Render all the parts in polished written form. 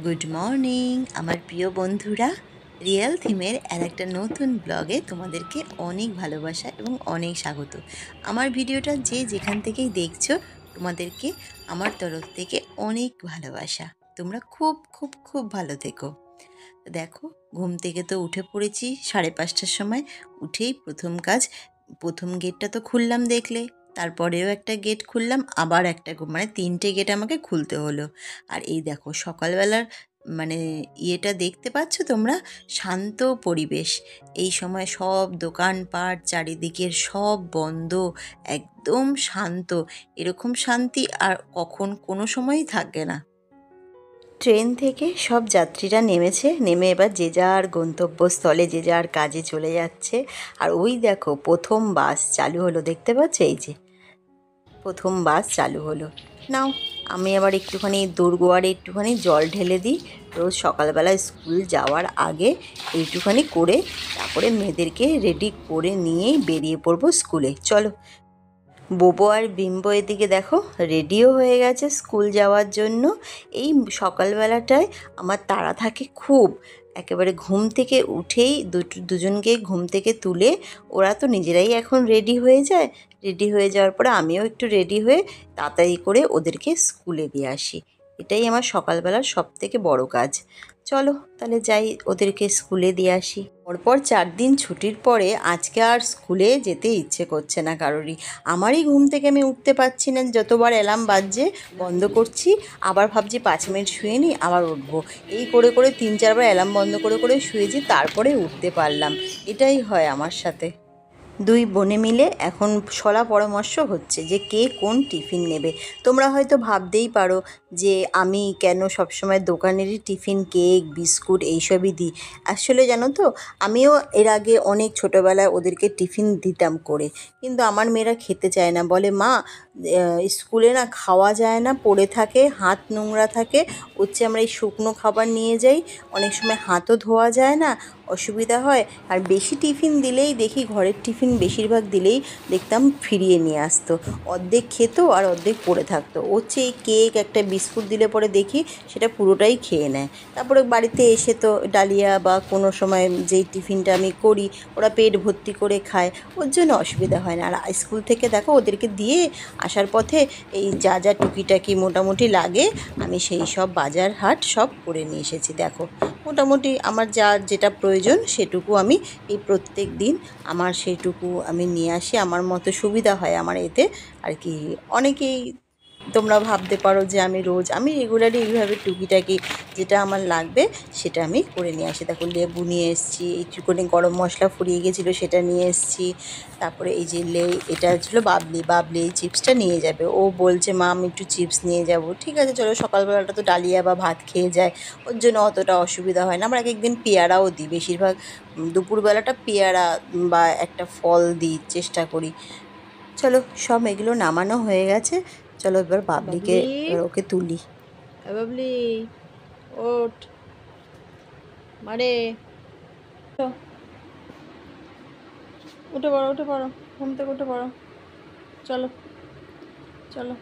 Good morning আমার প্রিয় বন্ধুরা, রিয়েল থিমের একটা নতুন ব্লগে তোমাদেরকে অনেক ভালোবাসা এবং অনেক স্বাগত। আমার ভিডিওটা যে যেখান থেকেই দেখছো, তোমাদেরকে আমার তরফ থেকে অনেক ভালোবাসা। তোমরা খুব খুব খুব ভালো থেকো। দেখো, ঘুম থেকে তো উঠে পড়েছি 5:30টার সময়। উঠেই প্রথম কাজ, প্রথম গেটটা তো খুললাম দেখলে, তারপরেও একটা গেট খুললাম, আবার একটা মানে 3টে গেট আমাকে খুলতে হলো। আর এই দেখো সকালবেলার মানে ইয়েটা দেখতে পাচ্ছ তোমরা, শান্ত পরিবেশ। এই সময় সব দোকানপাট চারিদিকের সব বন্ধ, একদম শান্ত। এরকম শান্তি আর কখন কোনো সময়ই থাকে না। ট্রেন থেকে সব যাত্রীরা নেমেছে, নেমে এবার যে যার গন্তব্যস্থলে যে যার কাজে চলে যাচ্ছে। আর ওই দেখো প্রথম বাস চালু হলো, দেখতে পাচ্ছ? এই যে প্রথম বাস চালু হলো। নাও, আমি আবার একটুখানি দুর্গোয়ারে একটুখানি জল ঢেলে দিই। রোজ সকালবেলা স্কুল যাওয়ার আগে এইটুখানি করে তারপরে মেয়েদেরকে রেডি করে নিয়েই বেরিয়ে পড়বো স্কুলে। চলো। বোবো আর বিম্বো এদিকে দেখো রেডিও হয়ে গেছে স্কুল যাওয়ার জন্য। এই সকালবেলাটায় আমার তাড়া থাকে খুব। একেবারে ঘুম থেকে উঠেই দুজনকে ঘুম থেকে তুলে ওরা তো নিজেরাই এখন রেডি হয়ে যায়। রেডি হয়ে যাওয়ার পরে আমিও একটু রেডি হয়ে তাড়াতাড়ি করে ওদেরকে স্কুলে দিয়ে আসি। এটাই আমার সকালবেলার সবথেকে বড় কাজ। চলো তাহলে যাই, ওদেরকে স্কুলে দিয়ে আসি। পরপর 4 দিন ছুটির পরে আজকে আর স্কুলে যেতে ইচ্ছে করছে না কারোরই। আমারই ঘুম থেকে আমি উঠতে পারছি না, যতবার অ্যালার্ম বাজছে বন্ধ করছি, আবার ভাবছি 5 মিনিট শুয়ে নিই, আবার উঠবো। এই করে করে 3-4বার অ্যালার্ম বন্ধ করে করে শুয়েছি, তারপরে উঠতে পারলাম। এটাই হয় আমার সাথে। দুই বোনে মিলে এখন শলা পরামর্শ হচ্ছে যে কে কোন টিফিন নেবে। তোমরা হয়তো ভাবতেই পারো যে আমি কেন সবসময় দোকানেরই টিফিন, কেক বিস্কুট এইসবই দিই। আসলে জানো তো, আমিও এর আগে অনেক ছোটোবেলায় ওদেরকে টিফিন দিতাম করে, কিন্তু আমার মেয়েরা খেতে চায় না। বলে মা, স্কুলে না খাওয়া যায় না, পড়ে থাকে, হাত নোংরা থাকে। হচ্ছে আমরা এই শুকনো খাবার নিয়ে যাই, অনেক সময় হাতও ধোয়া যায় না, অসুবিধা হয়। আর বেশি টিফিন দিলেই দেখি, ঘরের টিফিন বেশিরভাগ দিলেই দেখতাম ফিরিয়ে নিয়ে আসতো, অর্ধেক খেতো আর অর্ধেক পড়ে থাকতো। হচ্ছে এই কেক একটা বিস্কুট দিলে পরে দেখি সেটা পুরোটাই খেয়ে নেয়। তারপরে বাড়িতে এসে তো ডালিয়া বা কোনো সময় যেই টিফিনটা আমি করি ওরা পেট ভর্তি করে খায়, ওর জন্য অসুবিধা হয় না। আর স্কুল থেকে দেখো ওদেরকে দিয়ে আসার পথে এই যা যা টুকিটাকি মোটামুটি লাগে আমি সেই সব বাজার হাট সব করে নিয়ে এসেছি। দেখো মোটামুটি আমার যা যেটা প্রয়োজন সেটুকু আমি এই প্রত্যেক দিন আমার সেইটুকু আমি নিয়ে আসি। আমার মতো সুবিধা হয় আমার এতে আর কি। অনেকেই তোমরা ভাবতে পারো যে আমি রেগুলারই এইভাবে টুকিটাকি যেটা আমার লাগবে সেটা আমি করে নিয়ে আসি। দেখো লেবু নিয়ে এসেছি, একটুখানি গরম মশলা ফুরিয়ে গেছিলো সেটা নিয়ে এসেছি। তারপরে এই যে এটা ছিল বাবলি, বাবলি এই চিপসটা নিয়ে যাবে। ও বলছে মা আমি একটু চিপস নিয়ে যাব। ঠিক আছে চলো, সকালবেলাটা তো ডালিয়া বা ভাত খেয়ে যায়, ওর জন্য অতটা অসুবিধা হয় না। আমরা এক একদিন পেয়ারাও দিই, বেশিরভাগ দুপুরবেলাটা পেয়ারা বা একটা ফল দিই, চেষ্টা করি। চলো, সব এগুলো নামানো হয়ে গেছে। চলো এবার বাবলিকে, বাবলি, এবার ওকে তুলি। বাবলি, ওঠ, মারে, উঠে পড়ো, উঠে পড়ো, ঘুম থেকে উঠে পড়ো, চলো, চলো।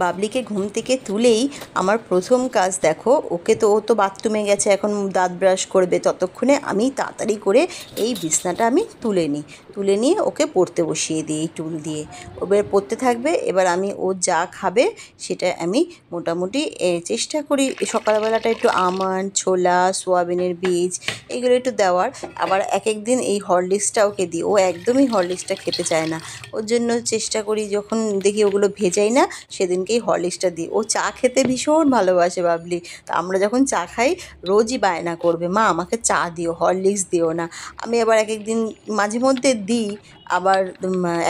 বাবলিকে ঘুম থেকে তুলেই আমার প্রথম কাজ দেখো, ওকে তো ও তো বাথরুমে গেছে, এখন দাঁত ব্রাশ করবে, ততক্ষণে আমি তাড়াতাড়ি করে এই বিছনাটা আমি তুলে নিই। তুলে নিয়ে ওকে পড়তে বসিয়ে দিই এই টুল দিয়ে। ও এবার পড়তে থাকবে। এবার আমি ও যা খাবে সেটা আমি মোটামুটি চেষ্টা করি সকালবেলাটা একটু আমন্ড, ছোলা, সোয়াবিনের বীজ এগুলো একটু দেওয়ার। আবার এক এক দিন এই হরলিক্সটা ওকে দিই, ও একদমই হরলিক্সটা খেতে চায় না। ওর জন্য চেষ্টা করি যখন দেখি ওগুলো ভেজাই না সেদিনকেই হরলিক্সটা দিই। ও চা খেতে ভীষণ ভালোবাসে বাবলি। তা আমরা যখন চা খাই রোজই বায়না করবে মা আমাকে চা দিও, হরলিক্স দিও না। আমি আবার এক এক দিন মাঝে মধ্যে দিই, আবার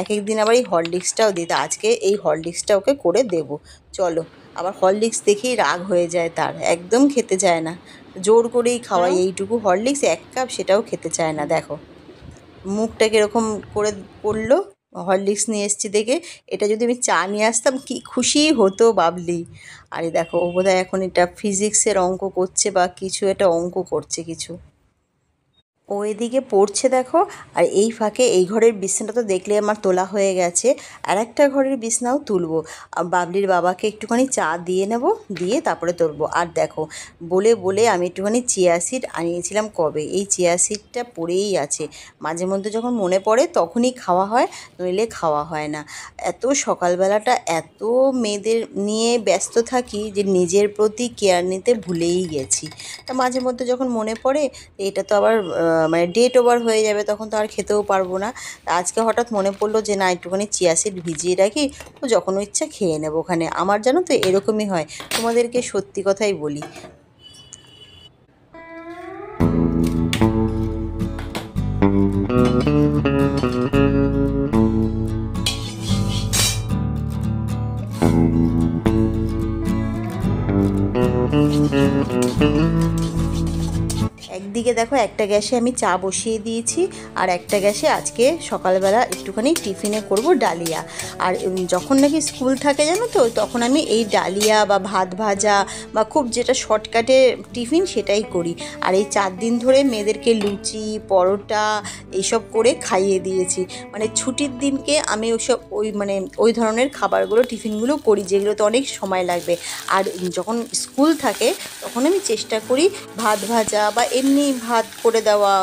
এক এক দিন আবার এই হরলিক্সটাও দিই। তা আজকে এই হরলিক্সটা ওকে করে দেবো। চলো। আবার হরলিক্স দেখেই রাগ হয়ে যায় তার, একদম খেতে চায় না। জোর করেই খাওয়াই, দাঁড়াও। এইটুকু হরলিক্স 1 কাপ সেটাও খেতে চায় না। দেখো মুখটা কীরকম করে করলো, হরলিক্স নিয়ে এসেছি দেখে। এটা যদি আমি চা নিয়ে আসতাম কি খুশি হতো বাবলি। আরে দেখো ও বোধহয় এখন এটা ফিজিক্সের অঙ্ক করছে বা কিছু একটা অঙ্ক করছে কিছু। ও এদিকে পড়ছে দেখো, আর এই ফাঁকে এই ঘরের বিছানাটা তো দেখলে আমার তোলা হয়ে গেছে। আর একটা ঘরের বিছনাও তুলবো। আর বাবলির বাবাকে একটুখানি চা দিয়ে নেব, দিয়ে তারপরে তুলবো। আর দেখো, বলে বলে আমি একটুখানি চিয়া সিড আনিয়েছিলাম কবে, এই চিয়া সিডটা পড়েই আছে। মাঝে মধ্যে যখন মনে পড়ে তখনই খাওয়া হয়, নইলে খাওয়া হয় না। এত সকালবেলাটা এত মেয়েদের নিয়ে ব্যস্ত থাকি যে নিজের প্রতি কেয়ার নিতে ভুলেই গেছি। তা মাঝে মধ্যে যখন মনে পড়ে এটা তো আবার মানে ডেট ওভার হয়ে যাবে, তখন তো আর খেতেও পারবো না। তা আজকে হঠাৎ মনে পড়লো যে না, একটুখানি চিয়া সিড ভিজিয়ে রাখি, তো যখন ইচ্ছা খেয়ে নেবো ওখানে। আমার জানো তো এরকমই হয়, তোমাদেরকে সত্যি কথাই বলি। একদিকে দেখো, একটা গ্যাসে আমি চা বসিয়ে দিয়েছি, আর একটা গ্যাসে আজকে সকালবেলা একটুখানি টিফিনে করব ডালিয়া। আর যখন নাকি স্কুল থাকে জানো তো, তখন আমি এই ডালিয়া বা ভাত ভাজা বা খুব যেটা শর্টকাটে টিফিন সেটাই করি। আর এই 4 দিন ধরে মেয়েদেরকে লুচি পরোটা এইসব করে খাইয়ে দিয়েছি। মানে ছুটির দিনকে আমি ওই ধরনের খাবারগুলো টিফিনগুলো করি, যেগুলোতে অনেক সময় লাগবে। আর যখন স্কুল থাকে তখন আমি চেষ্টা করি ভাত ভাজা বা এমনি ভাত করে দেওয়া,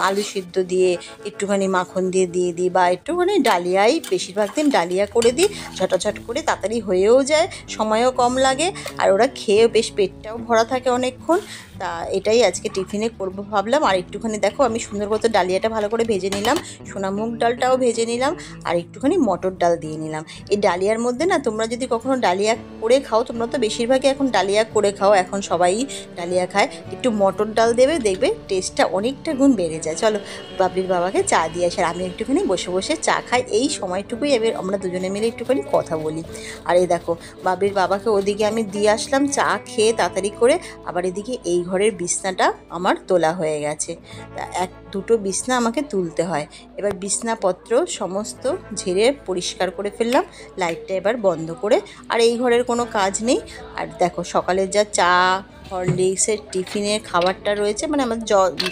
আলু সিদ্ধ দিয়ে একটুখানি মাখন দিয়ে দিই, বা একটুখানি ডালিয়াই, বেশিরভাগ দিন ডালিয়া করে দিই। ঝটাঝট করে তাড়াতাড়ি হয়েও যায়, সময়ও কম লাগে, আর ওরা খেয়েও বেশ পেটটাও ভরা থাকে অনেকক্ষণ। তা এটাই আজকে টিফিনে করবো ভাবলাম। আর একটুখানি দেখো, আমি সুন্দর মতো ডালিয়াটা ভালো করে ভেজে নিলাম, সোনা মুগ ডালটাও ভেজে নিলাম, আর একটুখানি মটর ডাল দিয়ে নিলাম। এই ডালিয়ার মধ্যে না, তোমরা যদি কখনো ডালিয়া করে খাও, তোমরা তো বেশিরভাগই এখন ডালিয়া করে খাও, এখন সবাই ডালিয়া খায়, একটু মটর ডাল দেবে, দেখবে টেস্টটা অনেকটা গুণ বেড়ে যায়। চলো বাবলির বাবাকে চা দিয়ে আসি, আর আমি একটুখানি বসে বসে চা খাই। এই সময়টুকুই আমরা দুজনে মিলে একটুখানি কথা বলি। আর এই দেখো, বাবলির বাবাকে ওদিকে আমি দিয়ে আসলাম চা খেয়ে তাড়াতাড়ি করে। আবার এদিকে এই ঘরের বিছনাটা আমার তোলা হয়ে গেছে। দুটো বিছনা আমাকে তুলতে হয়। এবার বিছনাপত্র সমস্ত ঝেড়ে পরিষ্কার করে ফেললাম, লাইটটা এবার বন্ধ করে। আর এই ঘরের কোনো কাজ নেই। আর দেখো, সকালের যা চা হরলিক্সের টিফিনের খাবারটা রয়েছে, মানে আমার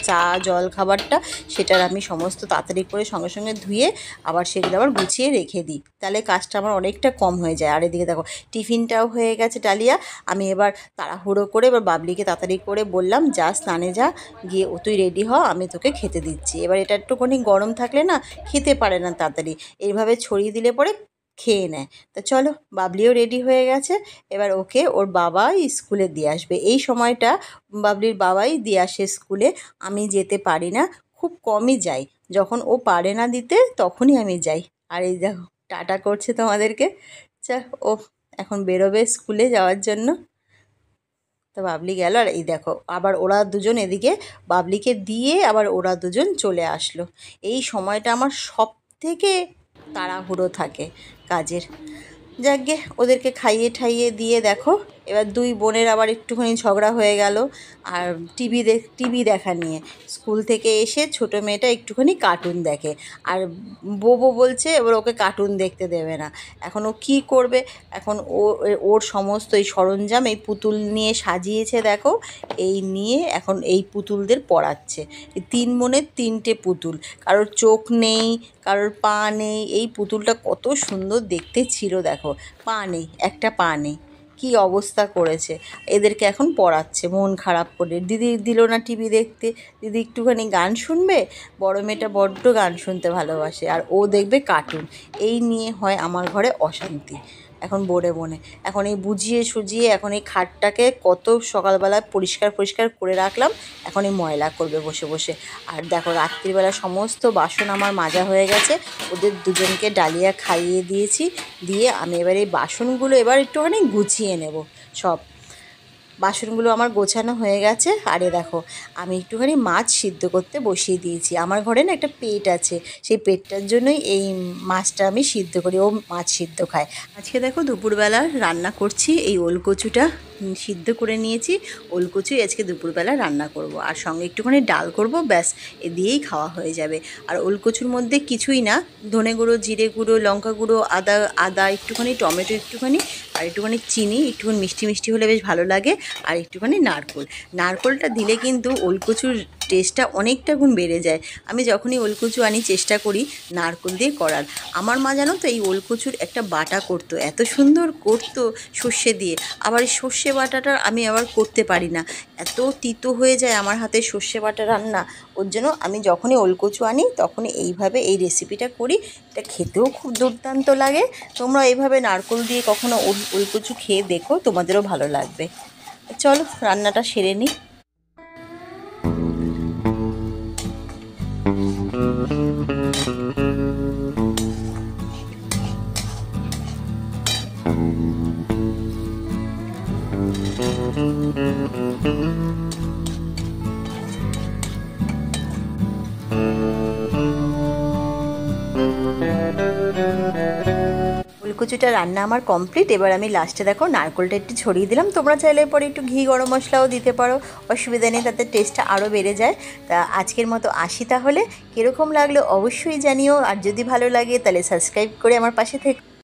চা জল খাবারটা, সেটার আমি সমস্ত তাড়াতাড়ি করে সঙ্গে সঙ্গে ধুয়ে আবার সেগুলো আবার গুছিয়ে রেখে দিই, তাহলে কাজটা আমার অনেকটা কম হয়ে যায়। আর এদিকে দেখো, টিফিনটাও হয়ে গেছে ডালিয়া। আমি এবার তাড়াহুড়ো করে এবার বাবলিকে তাড়াতাড়ি করে বললাম, যা স্নানে যা, গিয়ে তুই রেডি হ, আমি তোকে খেতে দিচ্ছি। এবার এটা একটুখানি গরম থাকলে না খেতে পারে না তাড়াতাড়ি, এইভাবে ছড়িয়ে দিলে পরে খেয়ে নেয়। তা চলো, বাবলিও রেডি হয়ে গেছে। এবার ওকে ওর বাবাই স্কুলে দিয়ে আসবে। এই সময়টা বাবলির বাবাই দিয়ে আসে স্কুলে, আমি যেতে পারি না, খুব কমই যাই। যখন ও পারে না দিতে তখনই আমি যাই। আর এই দেখো, টাটা করছে তোমাদেরকে। ও এখন বেরোবে স্কুলে যাওয়ার জন্য। তো বাবলি গেল, আর এই দেখো আবার ওরা দুজন এদিকে বাবলিকে দিয়ে আবার ওরা দুজন চলে আসলো। এই সময়টা আমার সব থেকে তাড়াহুড়ো থাকে কাজের। যাকগে, ওদেরকে খাইয়ে ঠাইয়ে দিয়ে দেখো, এবার দুই বোনের আবার একটুখানি ঝগড়া হয়ে গেল। আর টিভি দেখা নিয়ে, স্কুল থেকে এসে ছোটো মেয়েটা একটুখানি কার্টুন দেখে, আর বউ বলছে এবার ওকে কার্টুন দেখতে দেবে না। এখন ও কী করবে? এখন ওর সমস্ত এই সরঞ্জাম, এই পুতুল নিয়ে সাজিয়েছে দেখো, এই নিয়ে এখন এই পুতুলদের পড়াচ্ছে। এই 3 বোনের 3টে পুতুল, কারোর চোখ নেই, কারোর পা নেই। এই পুতুলটা কত সুন্দর দেখতে ছিল দেখো, পা নেই, একটা পা নেই, কী অবস্থা করেছে। এদেরকে এখন পড়াচ্ছে মন খারাপ করে। দিদি দিল না টিভি দেখতে, দিদি একটুখানি গান শুনবে। বড় মেয়েটা বড্ড গান শুনতে ভালোবাসে, আর ও দেখবে কার্টুন। এই নিয়ে হয় আমার ঘরে অশান্তি এখন বনে। এখন এই বুঝিয়ে সুজিয়ে এখন এই খাটটাকে কত সকালবেলায় পরিষ্কার করে রাখলাম, এখন এই ময়লা করবে বসে বসে। আর দেখো, রাত্রিবেলা সমস্ত বাসন আমার মাজা হয়ে গেছে, ওদের দুজনকে ডালিয়া খাইয়ে দিয়েছি। দিয়ে আমি এবার এই বাসনগুলো এবার একটুখানি গুছিয়ে নেব। সব বাসনগুলো আমার গোছানো হয়ে গেছে। আরে দেখো, আমি একটুখানি মাছ সিদ্ধ করতে বসিয়ে দিয়েছি। আমার ঘরে না একটা পেট আছে, সেই পেটটার জন্যই এই মাছটা আমি সিদ্ধ করি, ও মাছ সিদ্ধ খায়। আজকে দেখো, দুপুরবেলা রান্না করছি, এই ওলকচুটা সিদ্ধ করে নিয়েছি। ওলকচুই আজকে দুপুরবেলা রান্না করব, আর সঙ্গে একটুখানি ডাল করব, ব্যাস এ দিয়েই খাওয়া হয়ে যাবে। আর ওলকচুর মধ্যে কিছুই না, ধনে গুঁড়ো, জিরে গুঁড়ো, লঙ্কা গুঁড়ো, আদা একটুখানি, টমেটো একটুখানি, আর একটুখানি চিনি, একটুখানি মিষ্টি হলে বেশ ভালো লাগে, আর একটুখানি নারকোলটা দিলে কিন্তু ওলকচুর টেস্টটা অনেকটা গুণ বেড়ে যায়। আমি যখনই ওলকচু আনি চেষ্টা করি নারকেল দিয়ে করার। আমার মা জানো তো এই ওলকচুর একটা বাটা করতো, এত সুন্দর করতো সর্ষে দিয়ে। আবার এই সর্ষে বাটাটা আমি আবার করতে পারি না, এত তিতো হয়ে যায় আমার হাতে সর্ষে বাটা রান্না। ওর জন্য আমি যখনই ওলকচু আনি তখনই এইভাবে এই রেসিপিটা করি। এটা খেতেও খুব দুর্দান্ত লাগে। তোমরা এইভাবে নারকেল দিয়ে কখনো ওলকচু খেয়ে দেখো, তোমাদেরও ভালো লাগবে। চলো রান্নাটা সেরে নিই। ফুলকুচিটা রান্না আমার কমপ্লিট। এবার আমি লাস্টে দেখো নারকেলটা একটু ছড়িয়ে দিলাম। তোমরা চাইলে পরে একটু ঘি গরম মশলাও দিতে পারো, অসুবিধা নেই, তাতে টেস্টটা আরও বেড়ে যায়। তা আজকের মতো আসি তাহলে। কীরকম লাগলো অবশ্যই জানিও, আর যদি ভালো লাগে তাহলে সাবস্ক্রাইব করে আমার পাশে থেকো।